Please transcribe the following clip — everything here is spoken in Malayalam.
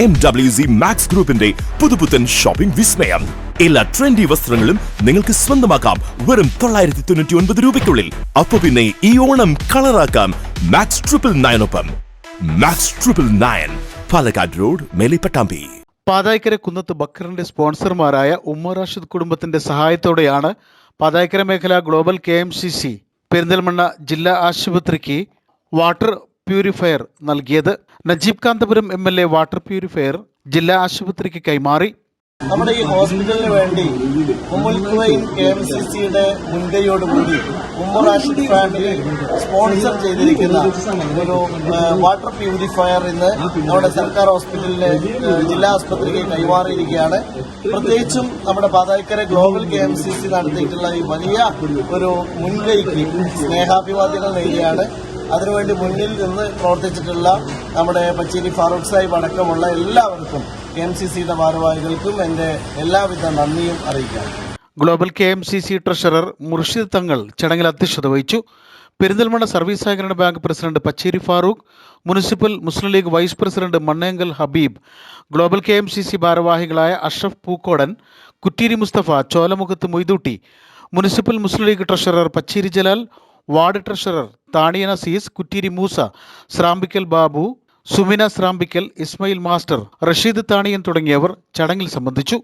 MWZ മാക്സ് ഗ്രൂപ്പിന്റെ പുതുപുത്തൻ ഷോപ്പിംഗ് വിസ്മയം. എല്ലാ ട്രെൻഡി വസ്ത്രങ്ങളും നിങ്ങൾക്ക് സ്വന്തമാക്കാം വെറും 999 രൂപയ്ക്കുള്ളിൽ. അപ്പൊ പിന്നെ ഈ ഓണം കളറാക്കാം max 999 max 999 Palakkad road, Melipattambi. Pathaikkara Kunnath ബക്കറിന്റെ സ്പോൺസർമാരായ ഉമ്മർ റാഷിദ് കുടുംബത്തിന്റെ സഹായത്തോടെയാണ് പാതായ്ക്കര മേഖല ഗ്ലോബൽ KMCC പെരിന്തൽമണ്ണ ജില്ലാ ആശുപത്രിക്ക് വാട്ടർ പ്യൂരിഫയർ നൽകിയത്. Najeeb Kanthapuram MLA water purifier ജില്ലാ ആശുപത്രിക്ക് കൈമാറി. നമ്മുടെ ഈ ഹോസ്പിറ്റലിന് വേണ്ടി ഉമ്മുൽഖുവൈൻ KMCCയുടെ മുൻകൈയോടുകൂടി ഉമ്മർ റാഷിദ് ഫാമിലി സ്പോൺസർ ചെയ്തിരിക്കുന്ന ഒരു വാട്ടർ പ്യൂരിഫയർ ഇന്ന് നമ്മുടെ സർക്കാർ ഹോസ്പിറ്റലിലെ ജില്ലാ ആസ്പത്രിക്ക് കൈമാറിയിരിക്കുകയാണ്. പ്രത്യേകിച്ചും നമ്മുടെ പാതായ്ക്കര ഗ്ലോബൽ KMCC നടത്തിയിട്ടുള്ള ഈ വലിയ ഒരു മുൻകൈക്ക് സ്നേഹാഭിവാദ്യങ്ങൾ നേടിയാണ്. അതിനുവേണ്ടി മുന്നിൽ നിന്ന് പ്രവർത്തിച്ചിട്ടുള്ള നമ്മുടെ പച്ചേരി ഫാറൂഖ് സാഹിബ് അടക്കമുള്ള എല്ലാവർക്കും KMCCയുടെ ഭാരവാഹികൾക്കും എൻ്റെ എല്ലാവിധ നന്ദിയും അറിയിക്കാം. ഗ്ലോബൽ KMCC ട്രഷറർ മുർഷിദ് തങ്ങൾ ചടങ്ങിൽ അധ്യക്ഷത വഹിച്ചു. പെരിന്തൽമണ്ണ സർവീസ് സഹകരണ bank president Pacheri Farooq, municipal Muslim League vice president Mannengal Habeeb, global KMCC ഭാരവാഹികളായ Ashraf Pookodan, Kutteeri Musthafa, Cholamukhath Moidootty, municipal Muslim League treasurer Pacheri Jalal, ward treasurer Thaniya Nasees, Kutteeri Moosa, Srambikkal Babu, Sumina Srambikkal, Ismail master, Rasheed Thaniyan തുടങ്ങിയവർ ചടങ്ങിൽ സംബന്ധിച്ചു.